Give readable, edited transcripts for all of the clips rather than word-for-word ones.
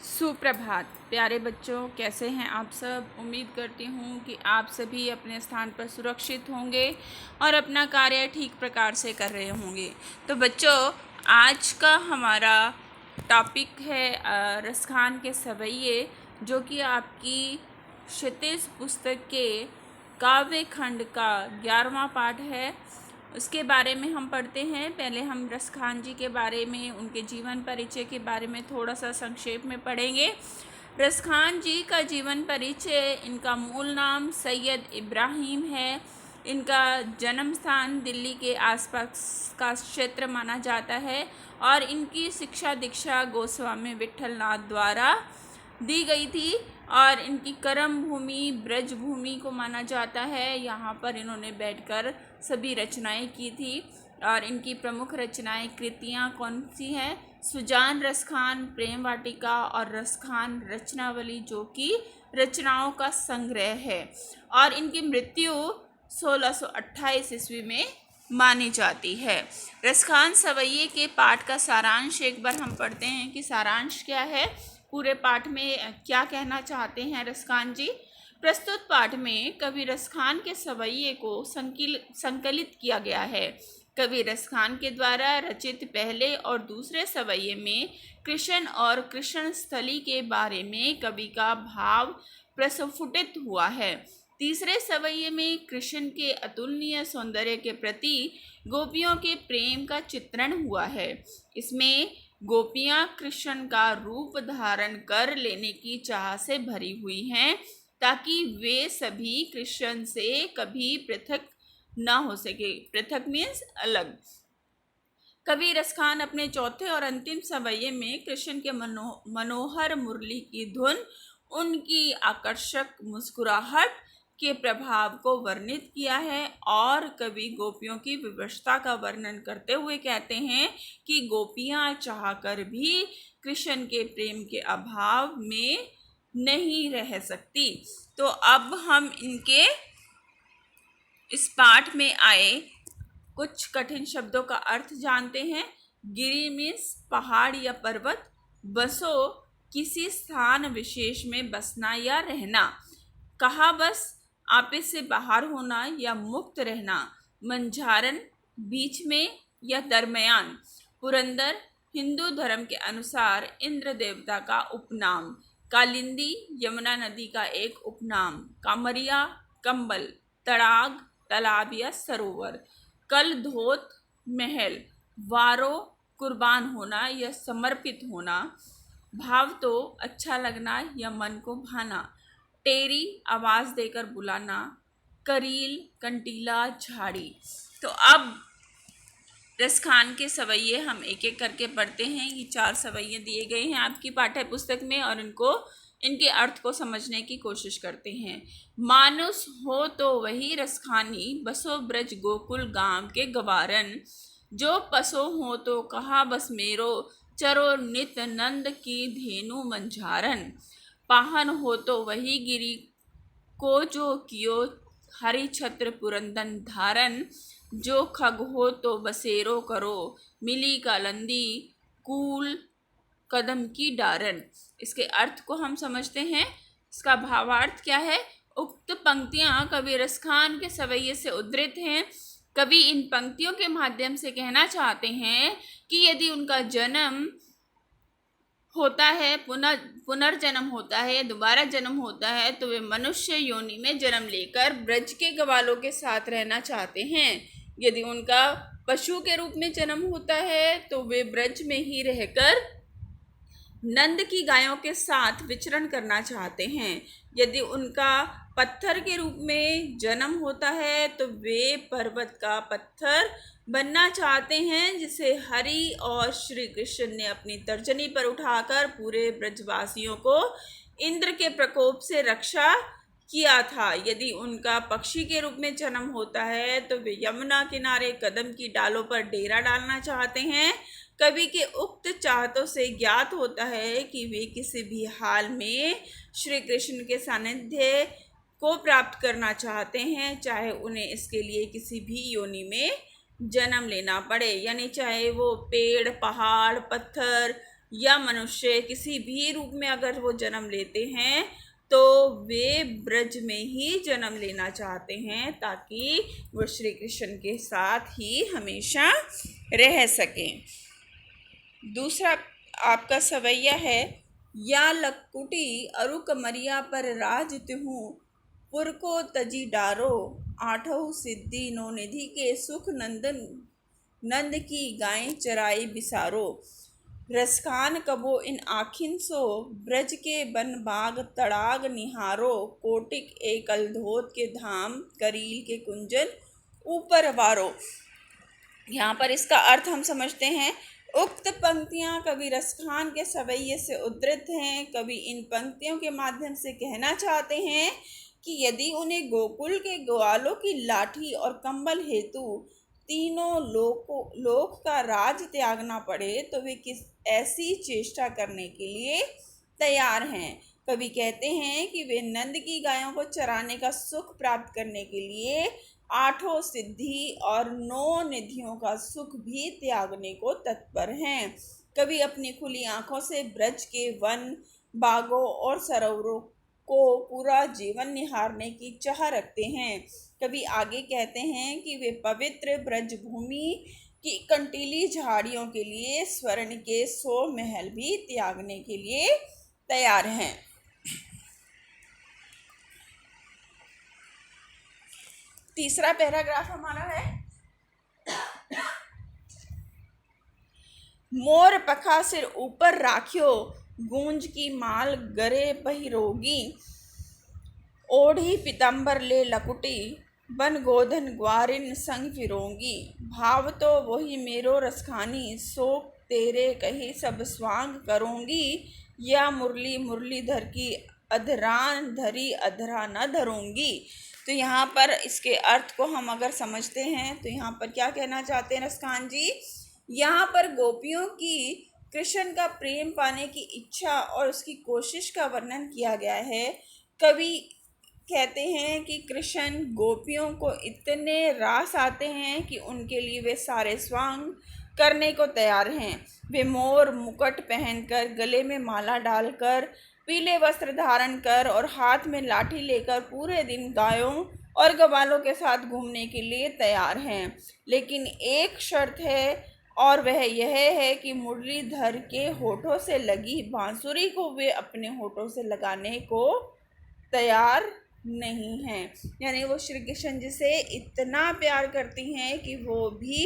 सुप्रभात प्यारे बच्चों, कैसे हैं आप सब। उम्मीद करती हूँ कि आप सभी अपने स्थान पर सुरक्षित होंगे और अपना कार्य ठीक प्रकार से कर रहे होंगे। तो बच्चों, आज का हमारा टॉपिक है रसखान के सवैये, जो कि आपकी क्षितिज पुस्तक के काव्य खंड का 11वां पाठ है। उसके बारे में हम पढ़ते हैं। पहले हम रसखान जी के बारे में, उनके जीवन परिचय के बारे में थोड़ा सा संक्षेप में पढ़ेंगे। रसखान जी का जीवन परिचय: इनका मूल नाम सैयद इब्राहिम है। इनका जन्म स्थान दिल्ली के आसपास का क्षेत्र माना जाता है और इनकी शिक्षा दीक्षा गोस्वामी विट्ठलनाथ द्वारा दी गई थी और इनकी कर्म भूमि ब्रज भूमि को माना जाता है। यहाँ पर इन्होंने बैठकर सभी रचनाएं की थी और इनकी प्रमुख रचनाएं कृतियाँ कौन सी हैं? सुजान रसखान, प्रेम वाटिका और रसखान रचनावली, जो कि रचनाओं का संग्रह है। और इनकी मृत्यु 1628 ईस्वी में मानी जाती है। रसखान सवैये के पाठ का सारांश एक बार हम पढ़ते हैं कि सारांश क्या है, पूरे पाठ में क्या कहना चाहते हैं रसखान जी। प्रस्तुत पाठ में कवि रसखान के सवैये को संकलित किया गया है। कवि रसखान के द्वारा रचित पहले और दूसरे सवैये में कृष्ण और कृष्ण स्थली के बारे में कवि का भाव प्रस्फुटित हुआ है। तीसरे सवैये में कृष्ण के अतुलनीय सौंदर्य के प्रति गोपियों के प्रेम का चित्रण हुआ है। इसमें गोपियां कृष्ण का रूप धारण कर लेने की चाह से भरी हुई हैं, ताकि वे सभी कृष्ण से कभी पृथक न हो सके। पृथक मीन्स अलग। कवि रसखान अपने चौथे और अंतिम सवैये में कृष्ण के मनोहर मुरली की धुन, उनकी आकर्षक मुस्कुराहट के प्रभाव को वर्णित किया है और कवि गोपियों की विवशता का वर्णन करते हुए कहते हैं कि गोपियां चाहकर भी कृष्ण के प्रेम के अभाव में नहीं रह सकती। तो अब हम इनके इस पाठ में आए कुछ कठिन शब्दों का अर्थ जानते हैं। गिरि मीन्स पहाड़ या पर्वत। बसो किसी स्थान विशेष में बसना या रहना। कहा बस आपे से बाहर होना या मुक्त रहना। मंझारन बीच में या दरमियान। पुरंदर हिंदू धर्म के अनुसार इंद्र देवता का उपनाम। कालिंदी यमुना नदी का एक उपनाम। कामरिया कंबल, तड़ाग तालाब या सरोवर। कल धोत महल। वारो कुर्बान होना या समर्पित होना। भाव तो अच्छा लगना या मन को भाना। टेरी आवाज़ देकर बुलाना। करील कंटीला झाड़ी। तो अब रसखान के सवैये हम एक एक करके पढ़ते हैं। ये 4 सवैये दिए गए हैं आपकी पाठ्य पुस्तक में और इनके अर्थ को समझने की कोशिश करते हैं। मानुष हो तो वही रसखानी, बसो ब्रज गोकुल गांव के गवारन। जो पसो हो तो कहा बस मेरो, चरो नित नंद की धेनु मंझारन। पाहन हो तो वही गिरी को, जो कियो हरि छत्र पुरंदन धारन। जो खग हो तो बसेरो करो, मिली कालंदी कूल कदम की डारन। इसके अर्थ को हम समझते हैं। इसका भावार्थ क्या है? उक्त पंक्तियां कवि रसखान के सवैये से उद्धृत हैं। कवि इन पंक्तियों के माध्यम से कहना चाहते हैं कि यदि उनका जन्म होता है, पुनर्जन्म होता है, दोबारा जन्म होता है, तो वे मनुष्य योनि में जन्म लेकर ब्रज के ग्वालों के साथ रहना चाहते हैं। यदि उनका पशु के रूप में जन्म होता है तो वे ब्रज में ही रहकर नंद की गायों के साथ विचरण करना चाहते हैं। यदि उनका पत्थर के रूप में जन्म होता है तो वे पर्वत का पत्थर बनना चाहते हैं, जिसे हरि और श्री कृष्ण ने अपनी तर्जनी पर उठाकर पूरे ब्रजवासियों को इंद्र के प्रकोप से रक्षा किया था। यदि उनका पक्षी के रूप में जन्म होता है तो वे यमुना किनारे कदम की डालों पर डेरा डालना चाहते हैं। कवि के उक्त चाहतों से ज्ञात होता है कि वे किसी भी हाल में श्री कृष्ण के सानिध्य को प्राप्त करना चाहते हैं, चाहे उन्हें इसके लिए किसी भी योनि में जन्म लेना पड़े। यानी चाहे वो पेड़, पहाड़, पत्थर, या मनुष्य किसी भी रूप में अगर वो जन्म लेते हैं तो वे ब्रज में ही जन्म लेना चाहते हैं ताकि वो श्री कृष्ण के साथ ही हमेशा रह सकें। दूसरा आपका सवैया है, या लकुटी अरु कमरिया पर राज तिहूँ पुर को तजी डारो, आठहु सिद्धि नो निधि के सुख नंदन नंद की गायें चराई बिसारो। रसखान कबो इन आखिन सो, ब्रज के बन बाग तड़ाग निहारो, कोटिक एकल धोत के धाम करील के कुंजन ऊपर वारो। यहाँ पर इसका अर्थ हम समझते हैं। उक्त पंक्तियाँ कवि रसखान के सवैये से उद्धृत हैं। कवि इन पंक्तियों के माध्यम से कहना चाहते हैं कि यदि उन्हें गोकुल के ग्वालों की लाठी और कंबल हेतु तीनों लोक का राज त्यागना पड़े तो वे किस ऐसी चेष्टा करने के लिए तैयार हैं। कवि कहते हैं कि वे नंद की गायों को चराने का सुख प्राप्त करने के लिए आठों सिद्धि और 9 निधियों का सुख भी त्यागने को तत्पर हैं। कवि अपनी खुली आंखों से ब्रज के वन, बागों और सरोवरों को पूरा जीवन निहारने की चाह रखते हैं। कवि आगे कहते हैं कि वे पवित्र ब्रज भूमि की कंटीली झाड़ियों के लिए स्वर्ण के 100 महल भी त्यागने के लिए तैयार हैं। तीसरा पैराग्राफ हमारा है, मोर पखा सिर ऊपर राख्यो, गूंज की माल गरे पहिरोगी, ओढ़ी पितंबर ले लकुटी, बन गोधन ग्वारिन संग फिरोगी। भाव तो वही मेरो रसखानी, शोक तेरे कही सब स्वांग करूँगी, या मुरली मुरलीधर की अधरान धरी अधरा न धरूंगी। तो यहाँ पर इसके अर्थ को हम अगर समझते हैं तो यहाँ पर क्या कहना चाहते हैं रसखान जी। यहाँ पर गोपियों की कृष्ण का प्रेम पाने की इच्छा और उसकी कोशिश का वर्णन किया गया है। कवि कहते हैं कि कृष्ण गोपियों को इतने रास आते हैं कि उनके लिए वे सारे स्वांग करने को तैयार हैं। वे मोर मुकुट पहनकर, गले में माला डालकर, पीले वस्त्र धारण कर और हाथ में लाठी लेकर पूरे दिन गायों और ग्वालों के साथ घूमने के लिए तैयार हैं। लेकिन एक शर्त है और वह यह है कि मुरलीधर के होठों से लगी बांसुरी को वे अपने होठों से लगाने को तैयार नहीं हैं। यानी वो श्री कृष्ण जी से इतना प्यार करती हैं कि वो भी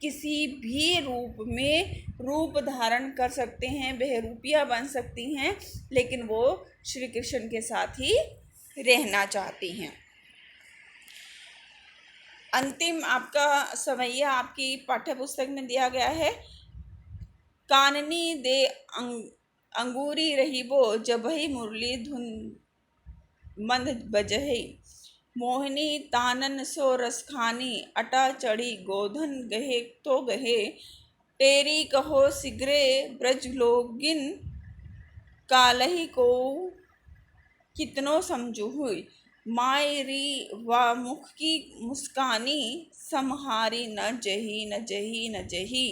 किसी भी रूप में रूप धारण कर सकते हैं, बहरूपिया बन सकती हैं, लेकिन वो श्री कृष्ण के साथ ही रहना चाहती हैं। अंतिम आपका सवैया आपकी पाठ्य पुस्तक में दिया गया है, काननी दे अंगूरी रहीबो, जबहि मुरली धुन मंद बजहि, मोहिनी तानन सो रसखानी, अटा चढ़ी गोधन गहे तो गहे, टेरी कहो सिगरे ब्रज लोगिन, कालही को कितनो समझू हुई, मायरी व मुख की मुस्कानी, समहारी न जही न जही न जही।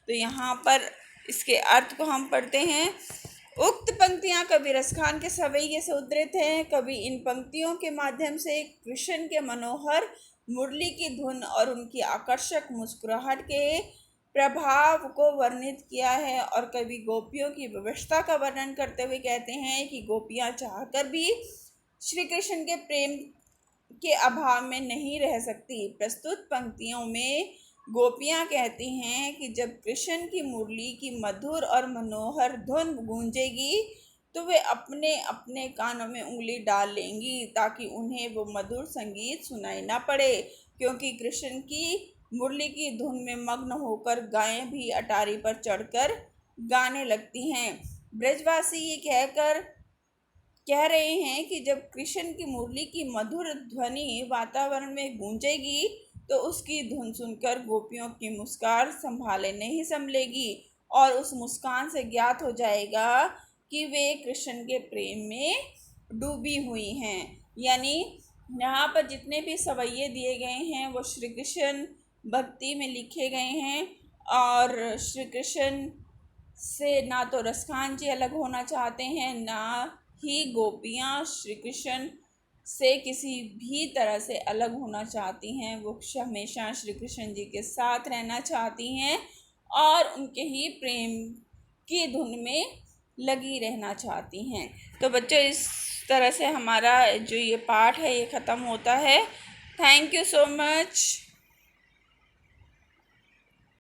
तो यहाँ पर इसके अर्थ को हम पढ़ते हैं। उक्त पंक्तियाँ कवि रसखान के सवैये से उद्धृत हैं। कवि इन पंक्तियों के माध्यम से कृष्ण के मनोहर मुरली की धुन और उनकी आकर्षक मुस्कुराहट के प्रभाव को वर्णित किया है और कवि गोपियों की व्यवस्था का वर्णन करते हुए कहते हैं कि गोपियाँ चाहकर भी श्री कृष्ण के प्रेम के अभाव में नहीं रह सकती। प्रस्तुत पंक्तियों में गोपियाँ कहती हैं कि जब कृष्ण की मुरली की मधुर और मनोहर धुन गूंजेगी तो वे अपने अपने कानों में उंगली डाल लेंगी ताकि उन्हें वो मधुर संगीत सुनाई ना पड़े, क्योंकि कृष्ण की मुरली की धुन में मग्न होकर गायें भी अटारी पर चढ़कर गाने लगती हैं। ब्रजवासी ये कह रहे हैं कि जब कृष्ण की मुरली की मधुर ध्वनि वातावरण में गूंजेगी तो उसकी धुन सुनकर गोपियों की मुस्कान संभाले नहीं संभलेगी और उस मुस्कान से ज्ञात हो जाएगा कि वे कृष्ण के प्रेम में डूबी हुई हैं। यानी यहाँ पर जितने भी सवैये दिए गए हैं वो श्री कृष्ण भक्ति में लिखे गए हैं और श्री कृष्ण से ना तो रसखान जी अलग होना चाहते हैं, ना ही गोपियाँ श्री कृष्ण से किसी भी तरह से अलग होना चाहती हैं। वो हमेशा श्री कृष्ण जी के साथ रहना चाहती हैं और उनके ही प्रेम की धुन में लगी रहना चाहती हैं। तो बच्चों, इस तरह से हमारा जो ये पाठ है ये ख़त्म होता है। Thank you so much.